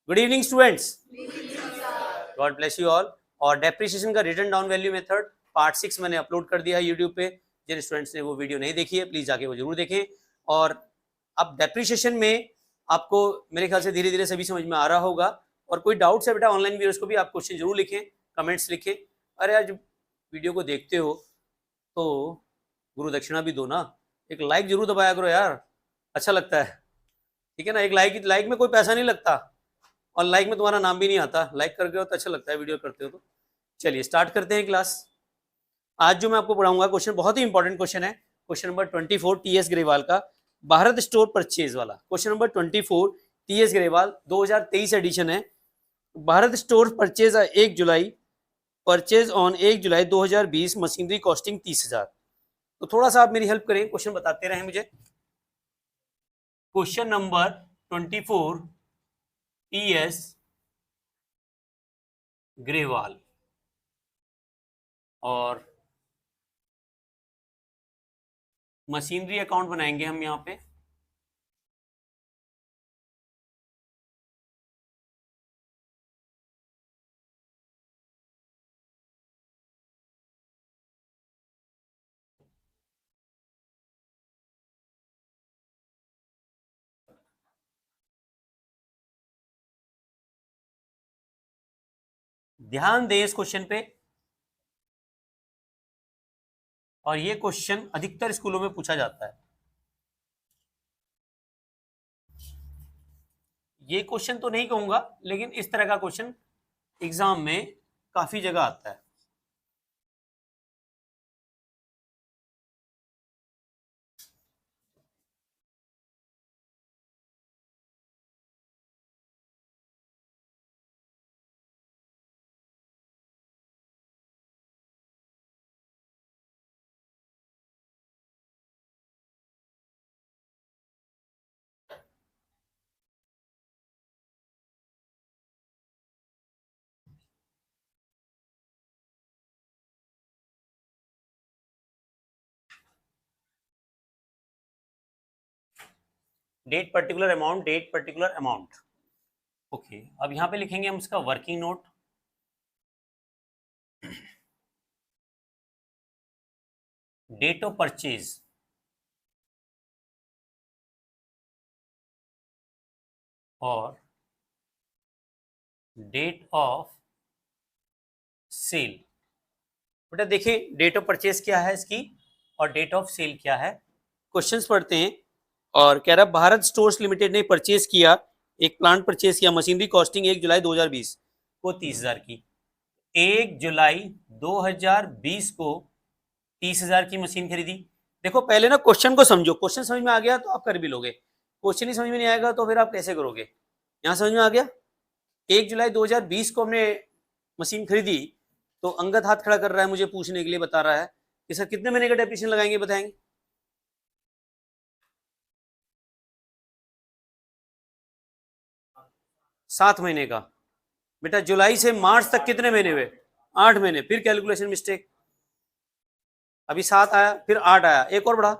Good evening students, God bless you all. और depreciation का written down value method part 6 मैंने upload कर दिया है यूट्यूब पे। जिन स्टूडेंट्स ने वो वीडियो नहीं देखी है प्लीज जाके वो जरूर देखें। और अब डेप्रिसिएशन में आपको मेरे ख्याल से धीरे धीरे सभी समझ में आ रहा होगा। और कोई डाउट्स है बेटा ऑनलाइन व्यूअर्स को भी आप क्वेश्चन जरूर लिखें, कमेंट्स लिखें। अरे यार जब वीडियो को देखते हो तो गुरु दक्षिणा भी दो ना, एक लाइक जरूर दबाया करो यार, अच्छा लगता है। ठीक है ना, एक लाइक में कोई पैसा नहीं लगता और लाइक में तुम्हारा नाम भी नहीं आता। लाइक करके हो तो अच्छा लगता है, वीडियो करते हो तो। चलिए स्टार्ट करते हैं क्लास। आज जो मैं आपको पढ़ाऊंगा क्वेश्चन बहुत ही इंपॉर्टेंट क्वेश्चन है। क्वेश्चन नंबर 24 टीएस ग्रेवाल का भारत स्टोर परचेज वाला। Question number 24 TS Grewal 2023 edition है। भारत स्टोर परचेज 1 जुलाई, purchase on 1 July 2020, machinery costing 30,000। तो थोड़ा सा आप मेरी हेल्प करें, क्वेश्चन बताते रहे मुझे। क्वेश्चन नंबर 24 टीएस ग्रेवाल और मशीनरी अकाउंट बनाएंगे हम यहाँ पे। ध्यान दें इस क्वेश्चन पे, और ये क्वेश्चन अधिकतर स्कूलों में पूछा जाता है। ये क्वेश्चन तो नहीं कहूंगा, लेकिन इस तरह का क्वेश्चन एग्जाम में काफी जगह आता है। Date particular amount, date particular amount. Okay, अब यहां पे लिखेंगे हम इसका working note. Date of purchase और डेट ऑफ सेल। बेटा देखिए डेट ऑफ परचेज क्या है इसकी और डेट ऑफ सेल क्या है। क्वेश्चंस पढ़ते हैं। और कह रहा भारत स्टोर्स लिमिटेड ने परचेज किया, एक प्लांट परचेज किया, मशीनरी कॉस्टिंग 1 जुलाई 2020 को 30,000 की। 1 जुलाई 2020 को 30,000 की मशीन खरीदी। देखो पहले ना क्वेश्चन को समझो, क्वेश्चन समझ में आ गया तो आप कर भी लोगे, क्वेश्चन ही समझ में नहीं आएगा तो फिर आप कैसे करोगे। यहाँ समझ में आ गया, 1 जुलाई 2020 को हमने मशीन खरीदी। तो अंगद हाथ खड़ा कर रहा है मुझे पूछने के लिए, बता रहा है कि सर कितने महीने का डेप्रिसिएशन लगाएंगे, बताएंगे। 7 महीने का। बेटा जुलाई से मार्च तक कितने महीने हुए, 8 महीने। फिर कैलकुलेशन मिस्टेक, अभी 7 आया फिर 8 आया, एक और बढ़ा।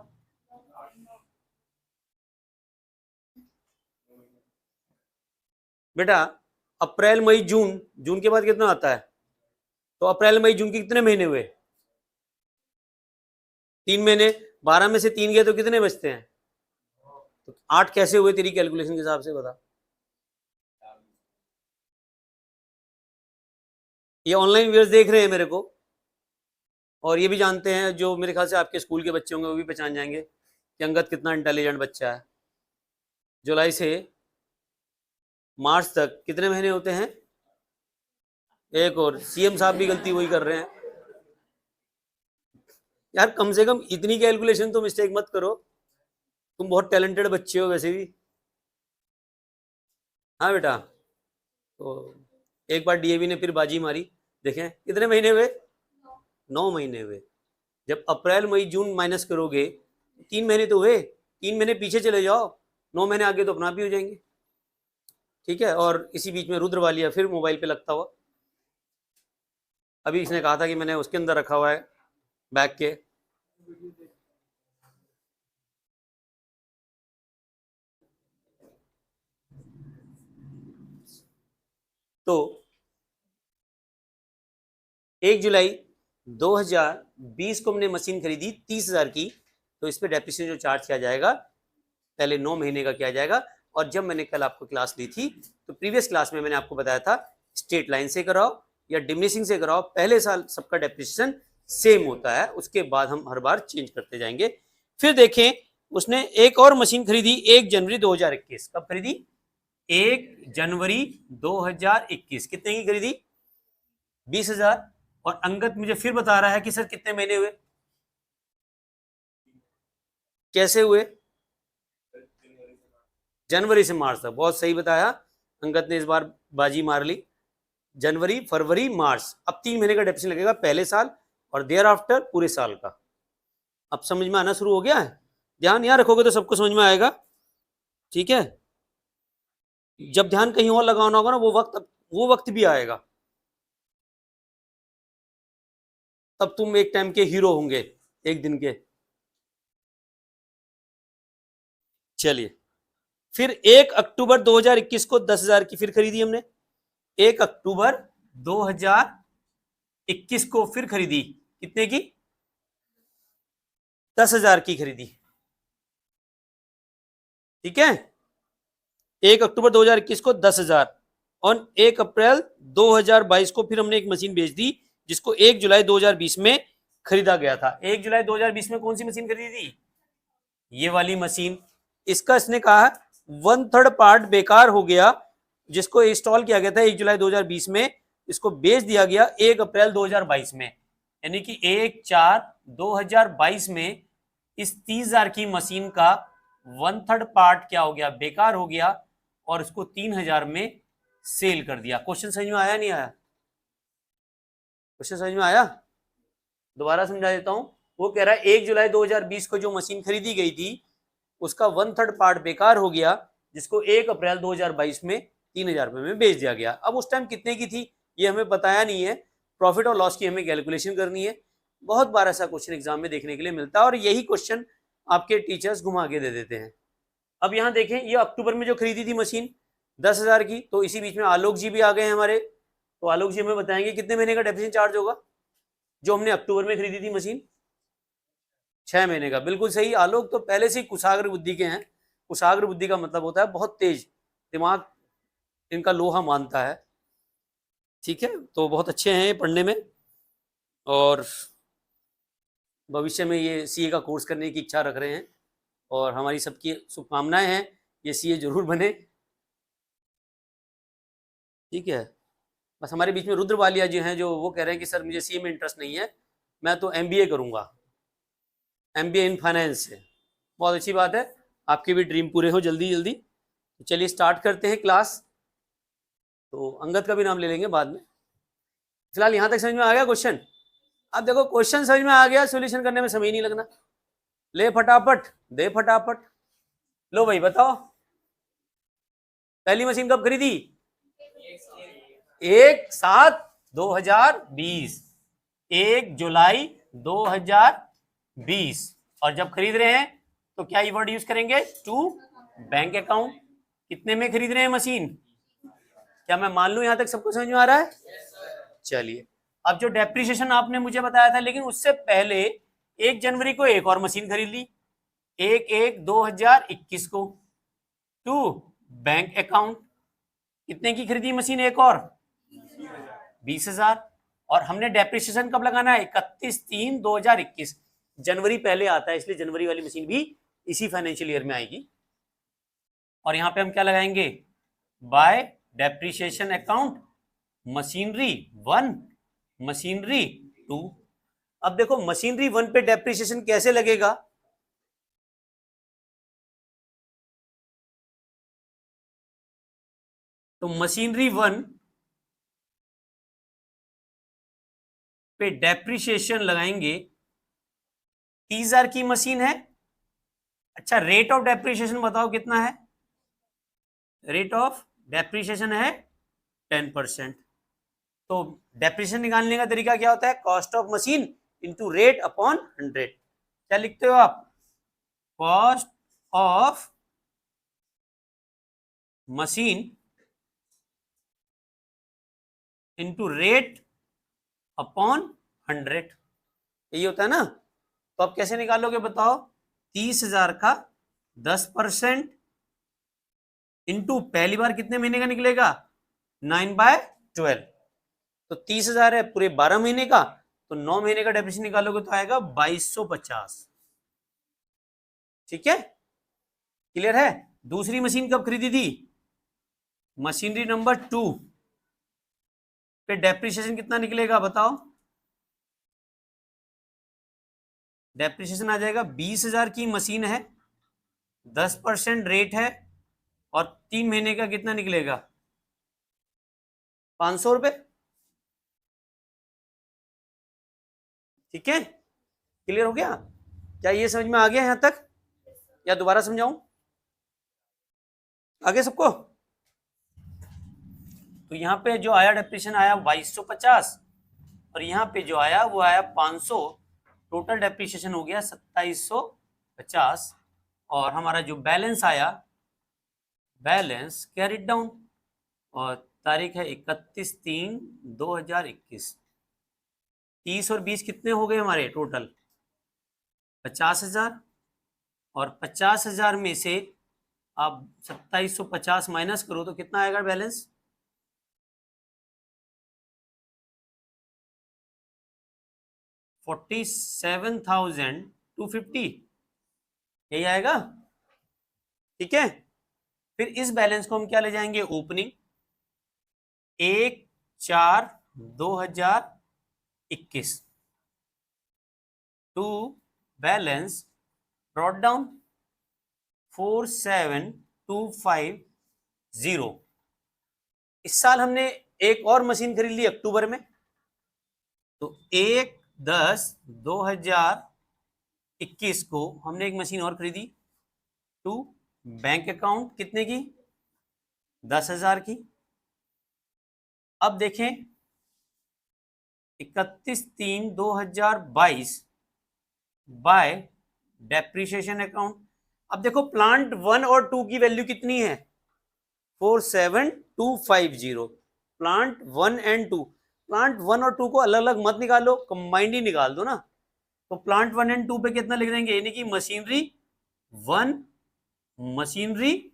बेटा अप्रैल मई जून, जून के बाद कितना आता है, तो अप्रैल मई जून के कितने महीने हुए, 3 महीने। 12 में से 3 गए तो कितने बचते हैं, तो 8 कैसे हुए तेरी कैलकुलेशन के हिसाब से बता। ये ऑनलाइन व्यूअर्स देख रहे हैं मेरे को, और ये भी जानते हैं, जो मेरे ख्याल से आपके स्कूल के बच्चे होंगे वो भी पहचान जाएंगे कि अंगद कितना इंटेलिजेंट बच्चा है। जुलाई से मार्च तक कितने महीने होते हैं, एक। और सीएम साहब भी गलती वही कर रहे हैं यार, कम से कम इतनी कैलकुलेशन तो मिस्टेक मत करो, तुम बहुत टैलेंटेड बच्चे हो वैसे भी। हाँ बेटा, तो एक बार डीएवी ने फिर बाजी मारी, देखें कितने महीने हुए, 9 महीने हुए। जब अप्रैल मई जून माइनस करोगे 3 महीने तो हुए, 3 महीने पीछे चले जाओ, 9 महीने आगे तो अपना भी हो जाएंगे। ठीक है, और इसी बीच में रुद्र वालिया फिर मोबाइल पे लगता हुआ, अभी इसने कहा था कि मैंने उसके अंदर रखा हुआ है बैग के। तो 1 जुलाई 2020 को हमने मशीन खरीदी 30,000 की, तो इस पे डेप्रिसिएशन जो चार्ज किया जाएगा पहले 9 महीने का किया जाएगा। और जब मैंने कल आपको क्लास ली थी तो प्रीवियस क्लास में मैंने आपको बताया था स्ट्रेट लाइन से कराओ या डिमिनिशिंग से कराओ, पहले साल सबका डेप्रिसिएशन सेम होता है, उसके बाद हम हर बार चेंज करते जाएंगे। फिर देखें उसने एक और मशीन खरीदी 1 जनवरी 2021। कब खरीदी? 1 जनवरी 2021। कितने की खरीदी? 20,000। और अंगद मुझे फिर बता रहा है कि सर कितने महीने हुए, कैसे हुए? जनवरी से मार्च तक। बहुत सही बताया अंगद ने, इस बार बाजी मार ली। जनवरी, फरवरी, मार्च, अब 3 महीने का डेप्रिसिएशन लगेगा पहले साल और देयर आफ्टर पूरे साल का। अब समझ में आना शुरू हो गया है? ध्यान यहाँ रखोगे तो सबको समझ में आएगा, ठीक है? जब ध्यान कहीं और लगाना होगा ना वो वक्त भी आएगा, तब तुम एक टाइम के हीरो होंगे, एक दिन के। चलिए, फिर 1 अक्टूबर 2021 को 10,000 की फिर खरीदी हमने। 1 अक्टूबर 2021 को फिर खरीदी, कितने की? 10,000 की खरीदी, ठीक है? 1 अक्टूबर 2021 को 10,000 और 1 अप्रैल 2022 को फिर हमने एक मशीन बेच दी जिसको 1 जुलाई 2020 में खरीदा गया था। 1 जुलाई 2020 में कौन सी मशीन खरीदी थी? ये वाली मशीन। इसका इसने कहा 1/3 पार्ट बेकार हो गया जिसको इंस्टॉल किया गया था 1 जुलाई 2020 में, इसको बेच दिया गया 1 अप्रैल 2022 में, यानी कि 1/4/2022 में इस 30,000 की मशीन का 1/3 पार्ट क्या हो गया? बेकार हो गया और इसको 3,000 में सेल कर दिया। क्वेश्चन समझ में आया नहीं आया? क्वेश्चन समझ में आया? दोबारा समझा देता हूं। वो कह रहा है 1 जुलाई 2020 को जो मशीन खरीदी गई थी उसका 1/3 पार्ट बेकार हो गया जिसको 1 अप्रैल 2022 में 3,000 रुपए में बेच दिया गया। अब उस टाइम कितने की थी ये हमें बताया नहीं है, प्रॉफिट और लॉस की हमें कैलकुलेशन करनी है। बहुत बार ऐसा क्वेश्चन एग्जाम में देखने के लिए मिलता है और यही क्वेश्चन आपके टीचर्स घुमा के दे देते हैं। अब यहाँ देखें, ये अक्टूबर में जो खरीदी थी मशीन 10,000 की, तो इसी बीच में आलोक जी भी आ गए हैं हमारे, तो आलोक जी हमें बताएंगे कितने महीने का डेप्रिसिएशन चार्ज होगा जो हमने अक्टूबर में खरीदी थी मशीन? 6 महीने का। बिल्कुल सही। आलोक तो पहले से ही कुशाग्र बुद्धि के हैं। कुशाग्र बुद्धि का मतलब होता है बहुत तेज दिमाग, इनका लोहा मानता है, ठीक है? तो बहुत अच्छे हैं ये पढ़ने में और भविष्य में ये सीए का कोर्स करने की इच्छा रख रहे हैं और हमारी सबकी शुभकामनाएं हैं ये सीए जरूर बने, ठीक है? बस हमारे बीच में रुद्र वालिया जी हैं जो वो कह रहे हैं कि सर मुझे सीए में इंटरेस्ट नहीं है, मैं तो एमबीए करूंगा, एमबीए इन फाइनेंस से। बहुत अच्छी बात है, आपके भी ड्रीम पूरे हो जल्दी जल्दी। तो चलिए स्टार्ट करते हैं क्लास। तो अंगद का भी नाम ले लेंगे बाद में। फिलहाल यहां तक समझ में आ गया क्वेश्चन? अब देखो क्वेश्चन समझ में आ गया, सॉल्यूशन करने में समय नहीं लगना। ले फटाफट, दे फटाफट। लो भाई बताओ, पहली मशीन कब खरीदी? 1/7/2020, 1 जुलाई 2020। और जब खरीद रहे हैं तो क्या वर्ड यूज करेंगे? To bank account. कितने में खरीद रहे हैं मशीन? क्या मैं मान लूं यहां तक सबको समझ में आ रहा है? चलिए, अब जो डेप्रिसिएशन आपने मुझे बताया था, लेकिन उससे पहले 1 जनवरी को एक और मशीन खरीद ली 1/1/2021 को, टू बैंक अकाउंट। कितने की खरीदी मशीन एक और? 20,000। और हमने डेप्रिसिएशन कब लगाना है? 31/3/2021। जनवरी पहले आता है इसलिए जनवरी वाली मशीन भी इसी फाइनेंशियल ईयर में आएगी। और यहां पे हम क्या लगाएंगे? Bye depreciation account machinery 1, machinery 2। अब देखो मशीनरी 1 पे डेप्रिसिएशन कैसे लगेगा? तो मशीनरी 1 पे डेप्रिसिएशन लगाएंगे, 30,000 की मशीन है। अच्छा, रेट ऑफ डेप्रिसिएशन बताओ कितना है? रेट ऑफ डेप्रिसिएशन है 10%। तो डेप्रिसिएशन निकालने का तरीका क्या होता है? Cost of machine into rate upon 100। क्या लिखते हो आप? Cost of machine into rate upon 100, यही होता है ना। तो आप कैसे निकालोगे बताओ, 30,000 का 10% इंटू पहली बार कितने महीने का निकलेगा, 9/12, तो 30,000 है पूरे 12 महीने का, तो 9 महीने का डेप्रिसिएशन निकालोगे तो आएगा 2250। ठीक है, क्लियर है। दूसरी मशीन कब खरीदी थी, मशीनरी नंबर 2 पे डेप्रिसिएशन कितना निकलेगा बताओ, डेप्रिसिएशन आ जाएगा 20,000 की मशीन है, 10% रेट है, और 3 महीने का कितना निकलेगा, 500 रुपए। ठीक है, क्लियर हो गया, क्या ये समझ में आ गया यहां तक, या दोबारा समझाऊं आगे सबको। तो यहाँ पे जो आया डेप्रिसिएशन आया 2250, और यहाँ पे जो आया वो आया 500, टोटल डेप्रिसिएशन हो गया 2750, और हमारा जो बैलेंस आया, बैलेंस कैरिड डाउन, और तारीख है 31/3/2021। 30 और 20 कितने हो गए हमारे टोटल, 50,000, और 50,000 में से आप 2750 माइनस करो तो कितना आएगा बैलेंस, 47,250, यही आएगा। ठीक है, फिर इस बैलेंस को हम क्या ले जाएंगे, opening 1/4/2021 to balance brought down 47,250। इस साल हमने एक और मशीन खरीद ली अक्टूबर में, तो 1/10/2021 को हमने एक मशीन और खरीदी, टू बैंक अकाउंट कितने की, 10,000 की। अब देखें 31/3/2022 बाय डेप्रिसिएशन अकाउंट। अब देखो प्लांट 1 और 2 की वैल्यू कितनी है, 47,250। प्लांट 1 एंड 2, प्लांट 1 और 2 को अलग अलग मत निकालो, कंबाइंड ही निकाल दो ना। तो प्लांट 1 एंड 2 पे कितना लिख देंगे, यानी कि मशीनरी 1 मशीनरी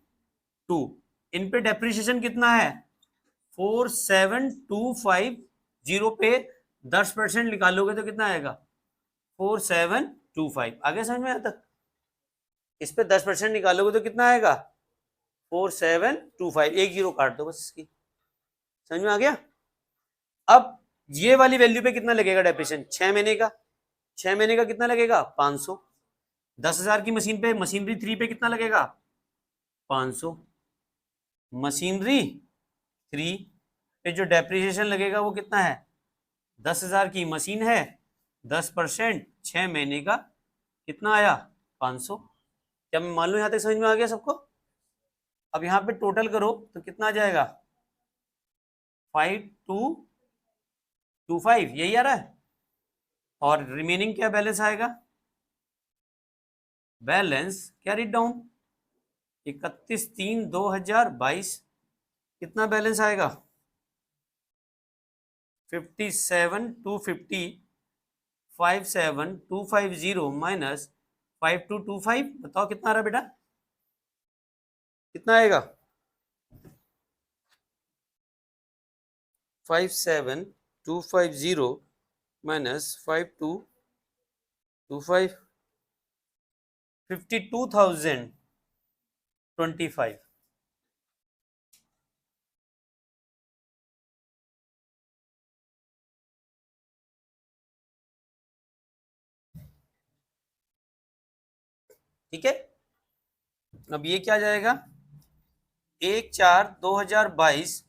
2, इन पे डेप्रिसिएशन कितना है 47,250 पे 10% निकालोगे तो कितना आएगा 4725। आगे समझ में आता, इस पे 10% निकालोगे तो कितना आएगा 4725, एक जीरो काट दो बस इसकी, समझ में आ गया। अब ये वाली वैल्यू पे कितना लगेगा डेप्रिसिएशन, 6 महीने का, 6 महीने का कितना लगेगा 500। 10,000 की मशीन पे, मशीनरी 3 पे कितना लगेगा 500, मशीनरी 3 पे जो डेप्रिसिएशन लगेगा वो कितना है, 10,000 की मशीन है, 10% 6 महीने का कितना आया 500। क्या मैं मान लो यहां तक समझ में आ गया सबको। अब यहाँ पे टोटल करो तो कितना आ जाएगा 5225, यही आ रहा है। और रिमेनिंग क्या बैलेंस आएगा, बैलेंस कैरिड डाउन 31/3/2022 कितना बैलेंस आएगा 57,250, 57,250 माइनस 5225, बताओ कितना आ रहा बेटा, कितना आएगा 57,250 माइनस 5225, 52,025। ठीक है, अब ये क्या जाएगा 1/4/2022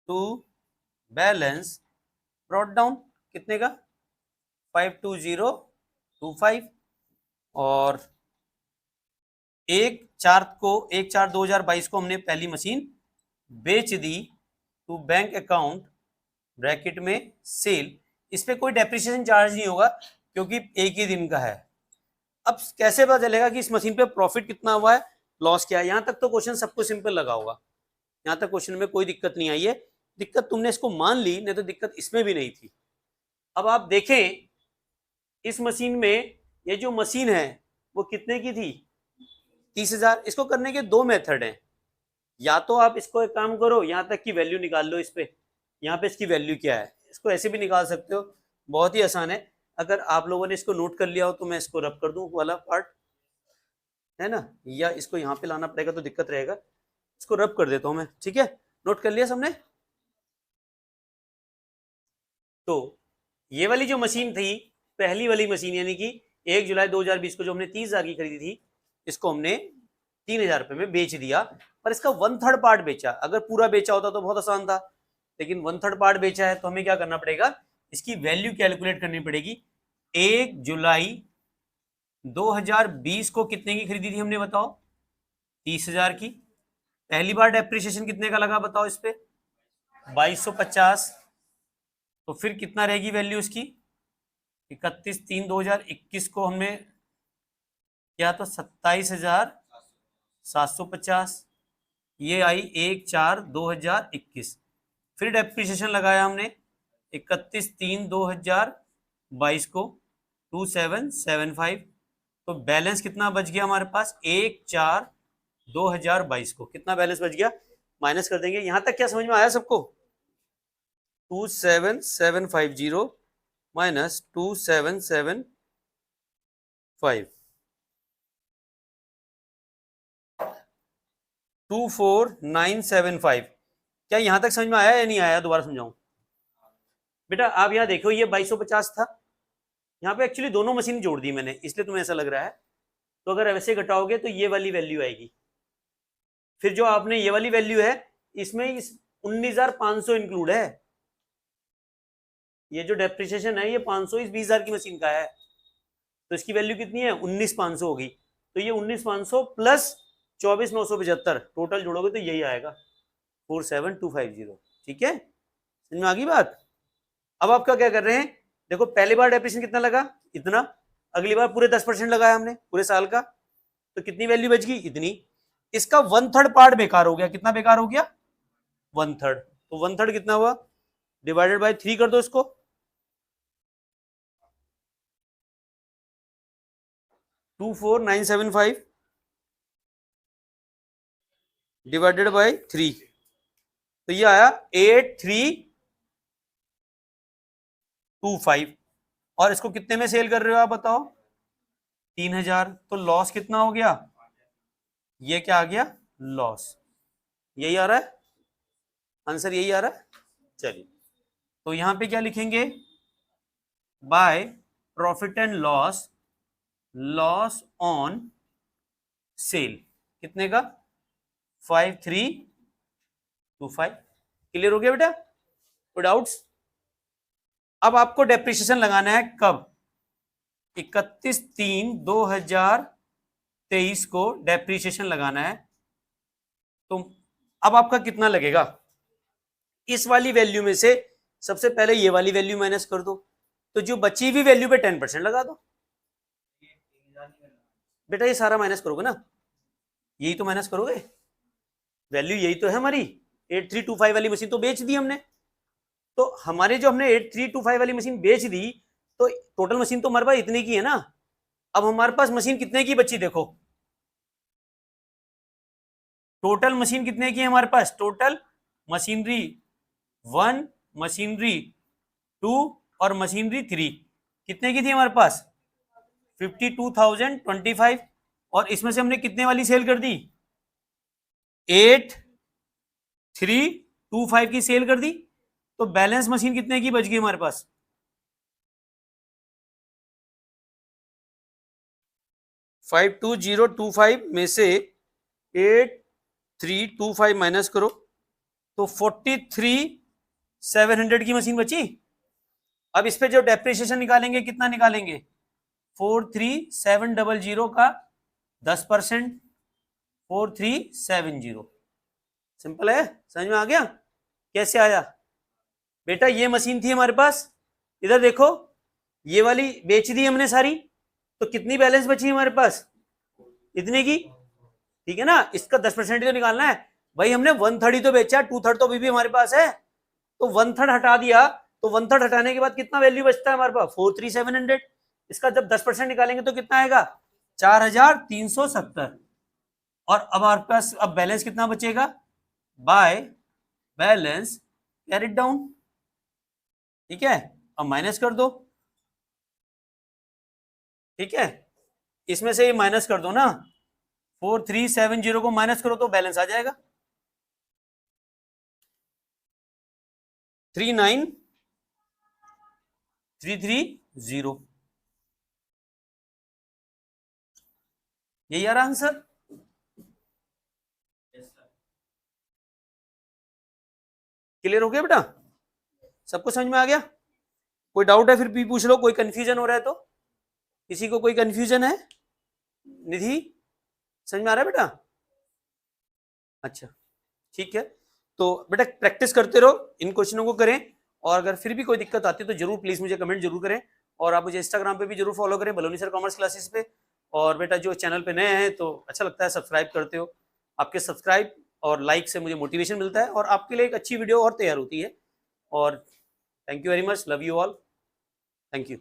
टू बैलेंस ब्रॉट डाउन कितने का 52025, और 1/4/2022 को हमने पहली मशीन बेच दी टू बैंक अकाउंट ब्रैकेट में सेल। इस पे कोई डेप्रिसिएशन चार्ज नहीं होगा क्योंकि एक ही दिन का है। अब कैसे पता चलेगा कि इस मशीन पे प्रॉफिट कितना हुआ है, लॉस क्या है। यहां तक तो क्वेश्चन सबको सिंपल लगा होगा, यहां तक क्वेश्चन में कोई दिक्कत नहीं आई है। दिक्कत तुमने इसको मान ली, नहीं तो दिक्कत इसमें भी नहीं थी। अब आप देखें इस मशीन में, ये जो मशीन है वो कितने की थी? 30,000। इसको करने के दो मेथड हैं। या तो आप इसको एक काम करो, यहां तक की वैल्यू निकाल लो इस पे, यहाँ पे इसकी वैल्यू क्या है, इसको ऐसे भी निकाल सकते हो, बहुत ही आसान है। अगर आप लोगों ने इसको नोट कर लिया हो तो मैं इसको रब कर दूं वाला पार्ट, है ना, या इसको यहाँ पे लाना पड़ेगा तो दिक्कत रहेगा, इसको रब कर देता हूं मैं, ठीक है। नोट कर लिया सबने? तो ये वाली जो मशीन थी, पहली वाली मशीन, यानी कि 1 जुलाई 2020 को जो हमने 30,000 की खरीदी थी, इसको हमने 3,000 रुपए में बेच दिया, पर इसका 1/3 पार्ट बेचा। अगर पूरा बेचा होता तो बहुत आसान था, लेकिन 1/3 पार्ट बेचा है तो हमें क्या करना पड़ेगा, इसकी वैल्यू कैलकुलेट करनी पड़ेगी। 1 जुलाई 2020 को कितने की खरीदी थी हमने, बताओ? 30,000 की। पहली बार डेप्रिसिएशन कितने का लगा बताओ इस पे? 2250। तो फिर कितना रहेगी वैल्यू इसकी? 31/3/2021 को हमने किया तो 27,750, ये आई 1/4/2021। फिर डेप्रिसिएशन लगाया हमने 31/3/2022 को 2775। तो बैलेंस कितना बच गया हमारे पास? 1/4/2022 को कितना बैलेंस बच गया, माइनस कर देंगे। यहां तक क्या समझ में आया सबको? 27750 माइनस 2775, 24975। क्या यहां तक समझ में आया या नहीं आया? दोबारा समझाऊं बेटा, आप यहां देखो, ये 2250 था, यहाँ पे एक्चुअली दोनों मशीन जोड़ दी मैंने, इसलिए तुम्हें ऐसा लग रहा है। तो अगर वैसे घटाओगे तो ये वाली वैल्यू आएगी। फिर जो आपने ये वाली वैल्यू है, इसमें इस 19,500 इंक्लूड है। ये जो डेप्रिसिएशन है ये 500 इस 20,000 की मशीन का है, तो इसकी वैल्यू कितनी है? 19,500 होगी। तो ये 19,500 प्लस 24,975 टोटल जोड़ोगे तो यही आएगा 47250। ठीक है, समझ में आ गई बात? अब आपका क्या कर रहे हैं, देखो पहली बार डेप्रिसिएशन कितना लगा? इतना। अगली बार पूरे 10% लगाया हमने पूरे साल का, तो कितनी वैल्यू बच गई? इतनी। इसका 1/3 पार्ट बेकार हो गया। कितना बेकार हो गया? 1/3। तो 1/3 कितना हुआ? डिवाइडेड बाय 3 कर दो इसको, 24975 डिवाइडेड बाय 3, तो ये आया 8325। और इसको कितने में सेल कर रहे हो आप बताओ? 3,000। तो लॉस कितना हो गया? ये क्या आ गया? लॉस। यही आ रहा है आंसर, यही आ रहा है। चलिए, तो यहां पे क्या लिखेंगे? By profit and loss, loss on sale कितने का? 5325। क्लियर हो गया बेटा? कोई डाउट्स? अब आपको डेप्रिसिएशन लगाना है कब? 31/3/2023 को डेप्रिसिएशन लगाना है। तो अब आपका कितना लगेगा? इस वाली वैल्यू में से सबसे पहले ये वाली वैल्यू माइनस कर दो, तो जो बची हुई वैल्यू पे 10% लगा दो। बेटा ये सारा माइनस करोगे ना, यही तो माइनस करोगे, वैल्यू यही तो है हमारी। 8325 वाली मशीन तो बेच दी हमने, तो हमारे जो हमने 8325 वाली मशीन बेच दी, तो टोटल मशीन तो हमारे पास इतने की है ना। अब हमारे पास मशीन कितने की बची देखो, टोटल मशीन कितने की है हमारे पास? टोटल मशीनरी 1, मशीनरी 2 और मशीनरी 3 कितने की थी हमारे पास? 52,025। और इसमें से हमने कितने वाली सेल कर दी? 8325 की सेल कर दी। तो बैलेंस मशीन कितने की बच गई हमारे पास? 52,025 में से 8325 माइनस करो तो 43,700 की मशीन बची। अब इस पे जो डेप्रिसिएशन निकालेंगे कितना निकालेंगे? 43,700 का 10%, 4370। सिंपल है, समझ में आ गया? कैसे आया बेटा? ये मशीन थी हमारे पास, इधर देखो ये वाली बेच दी हमने सारी, तो कितनी बैलेंस बची हमारे पास? इतने की। ठीक है ना, इसका 10% तो निकालना है भाई। हमने 1/3 तो बेचा, 2/3 तो अभी भी हमारे पास है। तो 1/3 हटा दिया, तो 1/3 हटाने के बाद कितना वैल्यू बचता है हमारे पास 43700। इसका जब 10% निकालेंगे तो कितना आएगा 4370। और अब हमारे पास अब बैलेंस कितना बचेगा, बाय बैलेंस कैरिड डाउन, ठीक है। अब माइनस कर दो, ठीक है, इसमें से ये माइनस कर दो ना, 4370 को माइनस करो तो बैलेंस आ जाएगा 39330। यही आ रहा आंसर। क्लियर हो गया बेटा, सबको समझ में आ गया? कोई डाउट है फिर भी पूछ लो, कोई कंफ्यूजन हो रहा है तो। किसी को कोई कंफ्यूजन है? निधि समझ में आ रहा है बेटा? अच्छा ठीक है, तो बेटा प्रैक्टिस करते रहो, इन क्वेश्चनों को करें, और अगर फिर भी कोई दिक्कत आती है तो जरूर प्लीज मुझे कमेंट जरूर करें। और आप मुझे इंस्टाग्राम पे भी जरूर फॉलो करें, बलोनी सर कॉमर्स क्लासेस पे। और बेटा जो चैनल पे नए हैं तो अच्छा लगता है सब्सक्राइब करते हो, आपके सब्सक्राइब और लाइक से मुझे मोटिवेशन मिलता है और आपके लिए एक अच्छी वीडियो और तैयार होती है। और thank you very much, love you all, thank you.